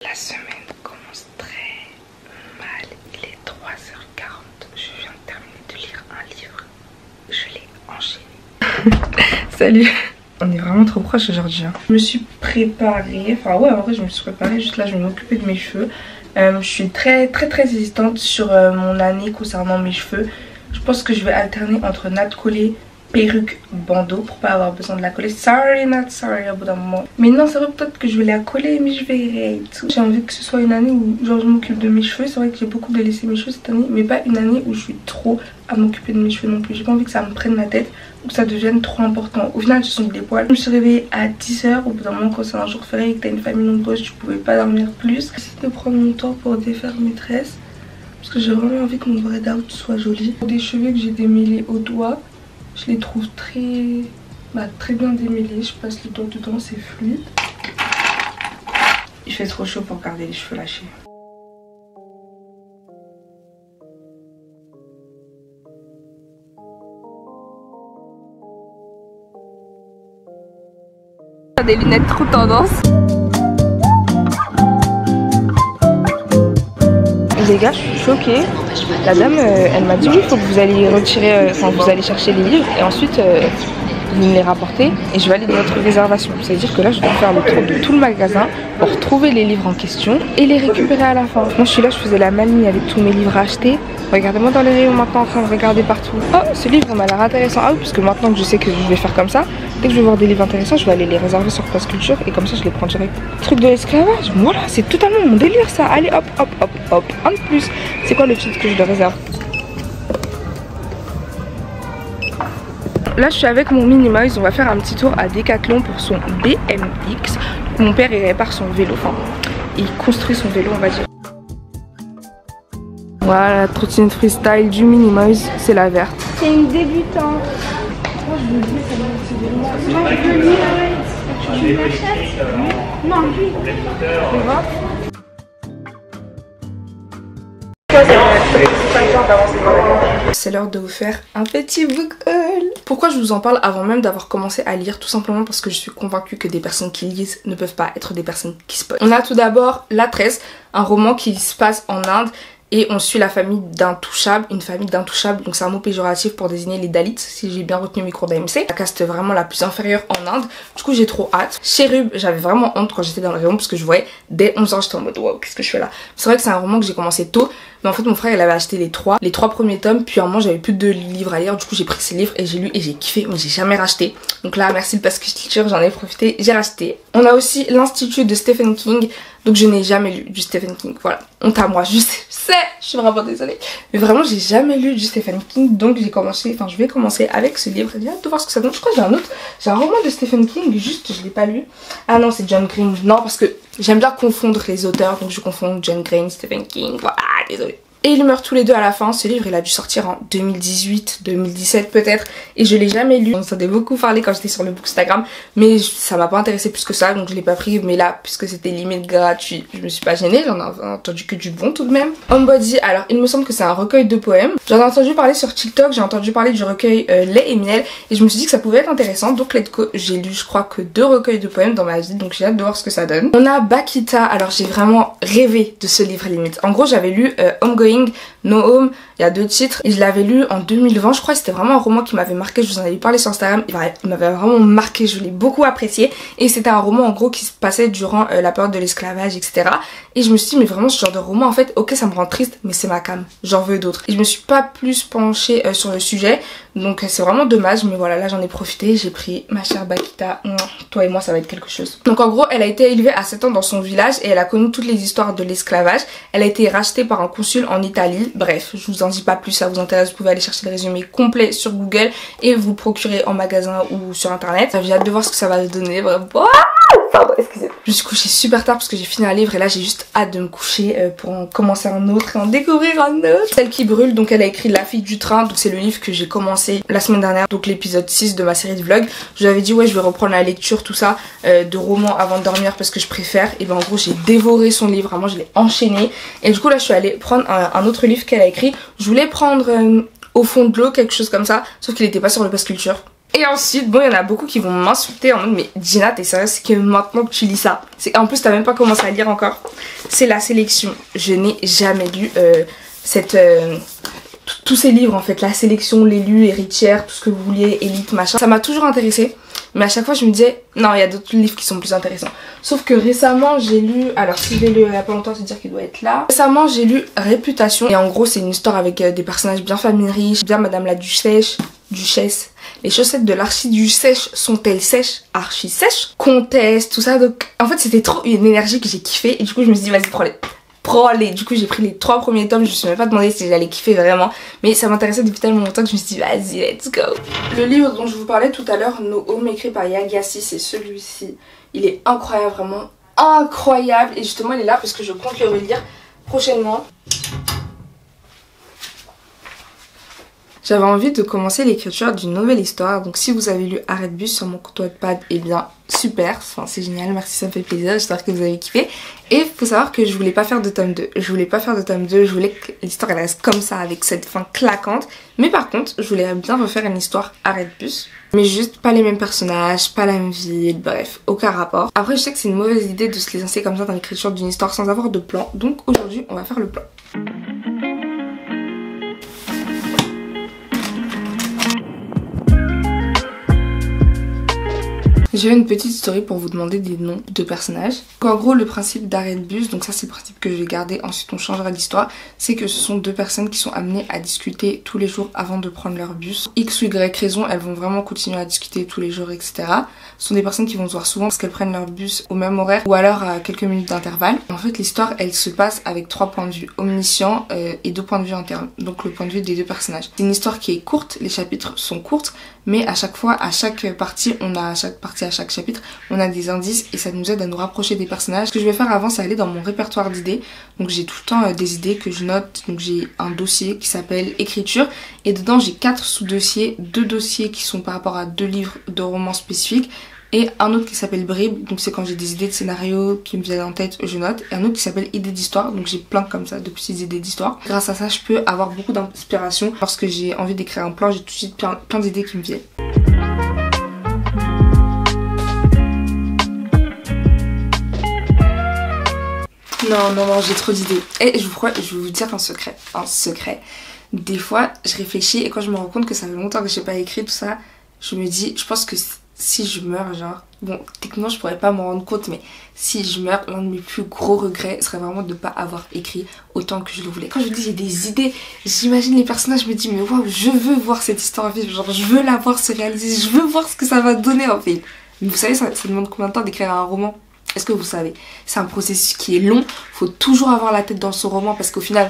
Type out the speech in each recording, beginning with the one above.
La semaine commence très mal. Il est 3h40. Je viens de terminer de lire un livre. Je l'ai enchaîné. Salut. On est vraiment trop proches aujourd'hui. Je me suis préparée. Enfin ouais, en vrai je me suis préparée. Juste là je vais m'occuper de mes cheveux. Je suis très hésitante sur mon année concernant mes cheveux. Je pense que je vais alterner entre natte collée, perruque, bandeau pour pas avoir besoin de la coller. Sorry, not sorry au bout d'un moment. Mais non, c'est vrai, peut-être que je vais la coller, mais je verrai et tout. J'ai envie que ce soit une année où genre je m'occupe de mes cheveux. C'est vrai que j'ai beaucoup délaissé mes cheveux cette année, mais pas une année où je suis trop à m'occuper de mes cheveux non plus. J'ai pas envie que ça me prenne la tête ou que ça devienne trop important. Au final, ce sont des poils. Je me suis réveillée à 10h. Au bout d'un moment, quand c'est un jour férié et que t'as une famille nombreuse, tu pouvais pas dormir plus. J'essaie de prendre mon temps pour défaire mes tresses parce que j'ai vraiment envie que mon braid out soit joli. Des cheveux que j'ai démêlés au doigt, je les trouve très bien démêlés. Je passe le doigt dedans, c'est fluide. Il fait trop chaud pour garder les cheveux lâchés. Des lunettes trop tendance. Les gars, je suis choquée. La dame, elle m'a dit oui, il faut que vous allez retirer, vous allez chercher les livres et ensuite vous me les rapportez et je valide votre réservation. Ça veut dire que là, je dois faire le tour de tout le magasin pour trouver les livres en question et les récupérer à la fin. Moi, je suis là, je faisais la manie avec tous mes livres à acheter. Regardez-moi dans les rayons maintenant en train de regarder partout. Oh, ce livre m'a l'air intéressant. Ah oui, puisque maintenant que je sais que je vais faire comme ça, dès que je vais voir des livres intéressants, je vais aller les réserver sur Place Culture et comme ça je les prends direct. Truc de l'esclavage, voilà, c'est totalement mon délire ça. Allez hop, hop, hop, hop, un de plus. C'est quoi le titre que je le réserve? Là je suis avec mon Minimoise, on va faire un petit tour à Decathlon pour son BMX. Mon père il répare son vélo, enfin il construit son vélo on va dire. Voilà, la trottinette freestyle du Minimoise, c'est la verte. C'est une débutante. Moi je veux dire, moi je veux lire. Tu l'achètes? Non, lui. Tu vois? C'est l'heure de vous faire un petit book haul. Pourquoi je vous en parle avant même d'avoir commencé à lire? Tout simplement parce que je suis convaincue que des personnes qui lisent ne peuvent pas être des personnes qui spoilent. On a tout d'abord La Tresse, un roman qui se passe en Inde. Et on suit la famille d'Intouchables, une famille d'Intouchables, donc c'est un mot péjoratif pour désigner les Dalits, si j'ai bien retenu mes cours d'AMC. La caste vraiment la plus inférieure en Inde, du coup j'ai trop hâte. Cherub, j'avais vraiment honte quand j'étais dans le rayon parce que je voyais dès 11 ans, j'étais en mode wow, qu'est-ce que je fais là? C'est vrai que c'est un roman que j'ai commencé tôt, mais en fait mon frère il avait acheté les trois premiers tomes, puis à un moment j'avais plus de livres à lire, du coup j'ai pris ces livres et j'ai lu et j'ai kiffé, mais j'ai jamais racheté. Donc là merci le Place Culture, j'en ai profité, j'ai racheté. On a aussi l'Institut de Stephen King. Donc je n'ai jamais lu du Stephen King, voilà, honte à moi, je suis vraiment désolée. Mais vraiment j'ai jamais lu du Stephen King, donc je vais commencer avec ce livre. J'ai hâte de voir ce que ça donne. Je crois que j'ai un roman de Stephen King, juste je l'ai pas lu. Ah non c'est John Green, non parce que j'aime bien confondre les auteurs, donc je confonds John Green, Stephen King, voilà, désolée. Et ils meurent tous les deux à la fin. Ce livre il a dû sortir en 2018, 2017 peut-être. Et je l'ai jamais lu. On s'en a beaucoup parlé quand j'étais sur le Bookstagram. Mais ça m'a pas intéressé plus que ça. Donc je l'ai pas pris. Mais là, puisque c'était limite gratuit, je me suis pas gênée. J'en ai entendu que du bon tout de même. Homebody, alors il me semble que c'est un recueil de poèmes. J'en ai entendu parler sur TikTok. J'ai entendu parler du recueil Lait et Miel. Et je me suis dit que ça pouvait être intéressant. Donc let's go. J'ai lu je crois que 2 recueils de poèmes dans ma vie. Donc j'ai hâte de voir ce que ça donne. On a Bakita. Alors j'ai vraiment rêvé de ce livre limite. En gros j'avais lu Homegoing, No Home, il y a 2 titres et je l'avais lu en 2020 je crois. C'était vraiment un roman qui m'avait marqué, je vous en avais parlé sur Instagram, il m'avait vraiment marqué, je l'ai beaucoup apprécié et c'était un roman en gros qui se passait durant la période de l'esclavage etc. Et je me suis dit mais vraiment ce genre de roman en fait ok ça me rend triste mais c'est ma came, j'en veux d'autres. Et je me suis pas plus penchée sur le sujet donc c'est vraiment dommage mais voilà là j'en ai profité, j'ai pris ma chère Bakita, toi et moi ça va être quelque chose. Donc en gros elle a été élevée à 7 ans dans son village et elle a connu toutes les histoires de l'esclavage. Elle a été rachetée par un consul en Italie. Bref, je vous en dis pas plus, ça vous intéresse, vous pouvez aller chercher le résumé complet sur Google et vous le procurer en magasin ou sur internet. J'ai hâte de voir ce que ça va donner, vraiment. Pardon, excusez-moi. Je me suis couchée super tard parce que j'ai fini un livre et là j'ai juste hâte de me coucher pour en commencer un autre et en découvrir un autre. Celle qui brûle, donc elle a écrit La fille du train, donc c'est le livre que j'ai commencé la semaine dernière, donc l'épisode 6 de ma série de vlogs. Je vous avais dit ouais je vais reprendre la lecture tout ça de romans avant de dormir parce que je préfère. Et ben en gros j'ai dévoré son livre, vraiment je l'ai enchaîné. Et du coup là je suis allée prendre un autre livre qu'elle a écrit. Je voulais prendre Au fond de l'eau, quelque chose comme ça, sauf qu'il était pas sur le Place Culture. Et ensuite, bon, il y en a beaucoup qui vont m'insulter en mode mais Gina, t'es sérieuse, c'est que maintenant que tu lis ça. En plus, t'as même pas commencé à lire encore. C'est la sélection. Je n'ai jamais lu tous ces livres en fait. La sélection, l'élu, héritière, tout ce que vous vouliez, élite, machin. Ça m'a toujours intéressée. Mais à chaque fois, je me disais, non, il y a d'autres livres qui sont plus intéressants. Sauf que récemment, j'ai lu, alors si je l'ai lu il y a pas longtemps, c'est dire qu'il doit être là. Récemment, j'ai lu Réputation. Et en gros, c'est une histoire avec des personnages bien familles riches, bien Madame la Duchesse. Les chaussettes de l'archiduchesse sont-elles sèches? Archi sèches. Comtesse, tout ça. Donc, en fait, c'était trop une énergie que j'ai kiffé. Et du coup, je me suis dit, vas-y, prends-les. Du coup, j'ai pris les 3 premiers tomes. Je me suis même pas demandé si j'allais kiffer vraiment. Mais ça m'intéressait depuis tellement longtemps que je me suis dit, vas-y, let's go. Le livre dont je vous parlais tout à l'heure, No Home, écrit par Yagasi, c'est celui-ci. Il est incroyable, vraiment incroyable. Et justement, il est là parce que je compte le relire prochainement. J'avais envie de commencer l'écriture d'une nouvelle histoire. Donc si vous avez lu Arrête Bus sur mon compte Wattpad, eh bien super, enfin, c'est génial, merci, ça me fait plaisir, j'espère que vous avez kiffé. Et il faut savoir que je voulais pas faire de tome 2. Je voulais que l'histoire elle reste comme ça, avec cette fin claquante. Mais par contre, je voulais bien refaire une histoire Arrête Bus. Mais juste pas les mêmes personnages, pas la même ville, bref, aucun rapport. Après je sais que c'est une mauvaise idée de se lancer comme ça dans l'écriture d'une histoire sans avoir de plan. Donc aujourd'hui on va faire le plan. J'ai une petite story pour vous demander des noms de personnages. Donc, en gros, le principe d'Arrête Bus, donc ça c'est le principe que je vais garder, ensuite on changera d'histoire, c'est que ce sont 2 personnes qui sont amenées à discuter tous les jours avant de prendre leur bus. X ou Y raison, elles vont vraiment continuer à discuter tous les jours, etc. Ce sont des personnes qui vont se voir souvent parce qu'elles prennent leur bus au même horaire ou alors à quelques minutes d'intervalle. En fait, l'histoire, elle se passe avec 3 points de vue omniscients et 2 points de vue internes. Donc le point de vue des 2 personnages. C'est une histoire qui est courte, les chapitres sont courts, mais à chaque fois, à chaque chapitre, on a des indices et ça nous aide à nous rapprocher des personnages. Ce que je vais faire avant, c'est aller dans mon répertoire d'idées. Donc j'ai tout le temps des idées que je note. Donc j'ai un dossier qui s'appelle écriture et dedans j'ai 4 sous-dossiers, 2 dossiers qui sont par rapport à 2 livres de romans spécifiques et un autre qui s'appelle bribes, donc c'est quand j'ai des idées de scénario qui me viennent en tête, je note, et un autre qui s'appelle idées d'histoire, donc j'ai plein comme ça de petites idées d'histoire. Grâce à ça, je peux avoir beaucoup d'inspiration. Lorsque j'ai envie d'écrire un plan, j'ai tout de suite plein d'idées qui me viennent. Non, j'ai trop d'idées. Et je vais vous dire un secret. Des fois, je réfléchis et quand je me rends compte que ça fait longtemps que j'ai pas écrit tout ça, je me dis, je pense que si je meurs, genre, bon, techniquement je pourrais pas m'en rendre compte, mais si je meurs, l'un de mes plus gros regrets serait vraiment de pas avoir écrit autant que je le voulais. Quand je dis j'ai des idées, j'imagine les personnages, je me dis mais waouh, je veux voir cette histoire vivre, genre je veux la voir se réaliser, je veux voir ce que ça va donner en fait. Mais vous savez, ça demande combien de temps d'écrire un roman? Est-ce que vous savez? C'est un processus qui est long, faut toujours avoir la tête dans son roman parce qu'au final,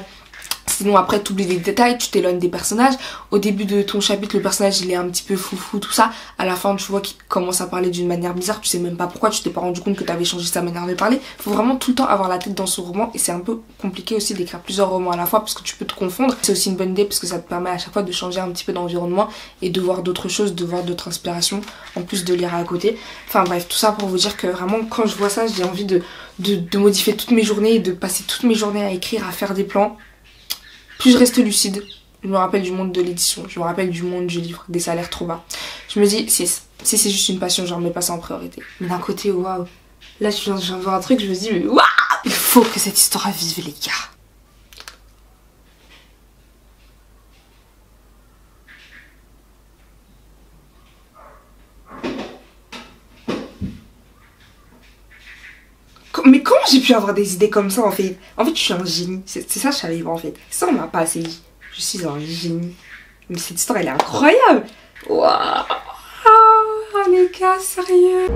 sinon après tu oublies des détails, tu t'éloignes des personnages. Au début de ton chapitre, le personnage il est un petit peu foufou, tout ça. À la fin tu vois qu'il commence à parler d'une manière bizarre, tu sais même pas pourquoi, tu t'es pas rendu compte que tu avais changé sa manière de parler. Faut vraiment tout le temps avoir la tête dans son roman et c'est un peu compliqué aussi d'écrire plusieurs romans à la fois parce que tu peux te confondre. C'est aussi une bonne idée parce que ça te permet à chaque fois de changer un petit peu d'environnement et de voir d'autres choses, de voir d'autres inspirations en plus de lire à côté. Enfin bref, tout ça pour vous dire que vraiment quand je vois ça, j'ai envie de modifier toutes mes journées et de passer toutes mes journées à écrire, à faire des plans. Plus je reste lucide, je me rappelle du monde de l'édition, je me rappelle du monde du livre, des salaires trop bas. Je me dis, si c'est juste une passion, je remets pas ça en priorité. Mais d'un côté, waouh, là je viens de voir un truc, je me dis, mais waouh, il faut que cette histoire vive les gars. Mais comment j'ai pu avoir des idées comme ça en fait? En fait je suis un génie, c'est ça je savais en fait. Ça on m'a pas assez dit. Je suis un génie. Mais cette histoire elle est incroyable. Waouh, les gars sérieux.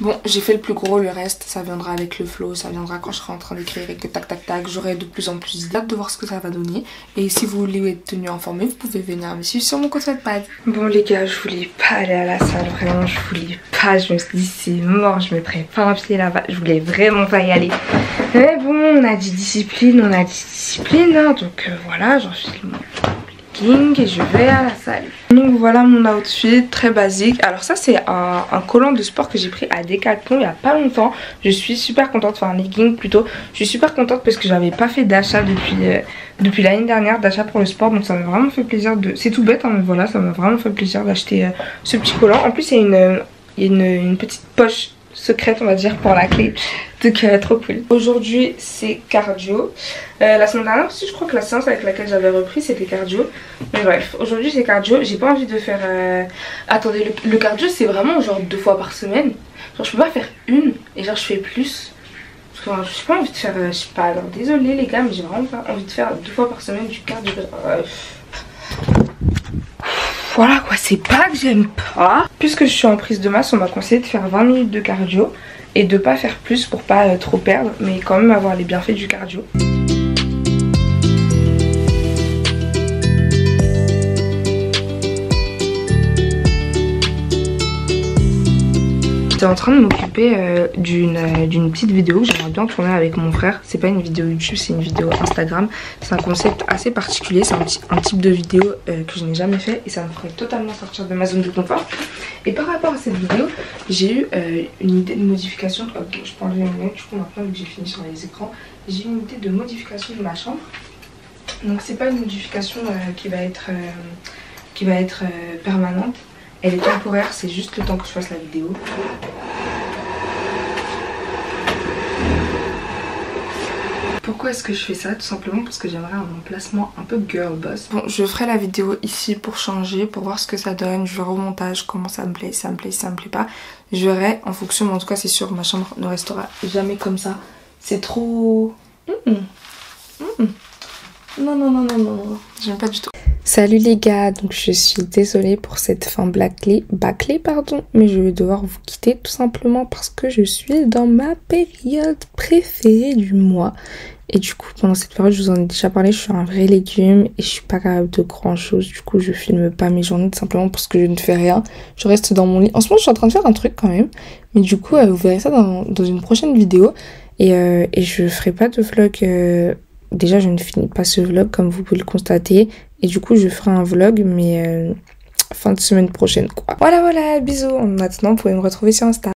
Bon, j'ai fait le plus gros, le reste, ça viendra avec le flow, ça viendra quand je serai en train d'écrire et que tac tac tac, j'aurai de plus en plus d'idées de voir ce que ça va donner. Et si vous voulez être tenu informé, vous pouvez venir me suivre sur mon compte Wattpad. Bon les gars, je voulais pas aller à la salle, vraiment, je voulais pas, je me suis dit c'est mort, je mettrais pas un pied là-bas, je voulais vraiment pas y aller. Mais bon, on a dit discipline, hein, donc voilà, j'en suis leggings et je vais à la salle. Donc voilà mon outfit très basique. Alors ça c'est un collant de sport que j'ai pris à Decathlon il y a pas longtemps. Je suis super contente, enfin un legging plutôt. Je suis super contente parce que j'avais pas fait d'achat depuis l'année dernière, d'achat pour le sport. Donc ça m'a vraiment fait plaisir de... C'est tout bête hein, mais voilà, ça m'a vraiment fait plaisir d'acheter ce petit collant. En plus il y a une petite poche secrète on va dire pour la clé, donc trop cool. Aujourd'hui c'est cardio, la semaine dernière aussi je crois que la séance avec laquelle j'avais repris c'était cardio, mais bref aujourd'hui c'est cardio. J'ai pas envie de faire attendez, le cardio c'est vraiment genre 2 fois par semaine, genre je peux pas faire une et genre je fais plus parce que j'ai pas envie de faire je sais pas, alors désolé les gars mais j'ai vraiment pas envie de faire 2 fois par semaine du cardio. Voilà quoi, c'est pas que j'aime pas. Puisque je suis en prise de masse, on m'a conseillé de faire 20 minutes de cardio et de pas faire plus pour pas trop perdre, mais quand même avoir les bienfaits du cardio. J'étais en train de m'occuper d'une petite vidéo que j'aimerais bien tourner avec mon frère. C'est pas une vidéo YouTube, c'est une vidéo Instagram. C'est un concept assez particulier, c'est un type de vidéo que je n'ai jamais fait et ça me ferait totalement sortir de ma zone de confort. Et par rapport à cette vidéo, j'ai eu une idée de modification. Ok, je peux enlever mes lunettes, du coup maintenant que j'ai fini sur les écrans, j'ai eu une idée de modification de ma chambre. Donc c'est pas une modification qui va être permanente. Elle est temporaire, c'est juste le temps que je fasse la vidéo. Pourquoi est-ce que je fais ça? Tout simplement parce que j'aimerais un emplacement un peu girl boss. Bon, je ferai la vidéo ici pour changer, pour voir ce que ça donne. Je verrai au montage comment ça me plaît, si ça me plaît, si ça me plaît pas. Je verrai en fonction, mais en tout cas c'est sûr, ma chambre ne restera jamais comme ça. C'est trop... Non, j'aime pas du tout. Salut les gars, donc je suis désolée pour cette fin bâclée, mais je vais devoir vous quitter tout simplement parce que je suis dans ma période préférée du mois. Et du coup, pendant cette période, je vous en ai déjà parlé, je suis un vrai légume et je suis pas capable de grand chose. Du coup, je filme pas mes journées tout simplement parce que je ne fais rien. Je reste dans mon lit. En ce moment, je suis en train de faire un truc quand même, mais du coup, vous verrez ça dans une prochaine vidéo. Et je ferai pas de vlog... Déjà, je ne finis pas ce vlog comme vous pouvez le constater. Et du coup, je ferai un vlog, mais fin de semaine prochaine, quoi. Voilà, bisous. Maintenant, vous pouvez me retrouver sur Insta.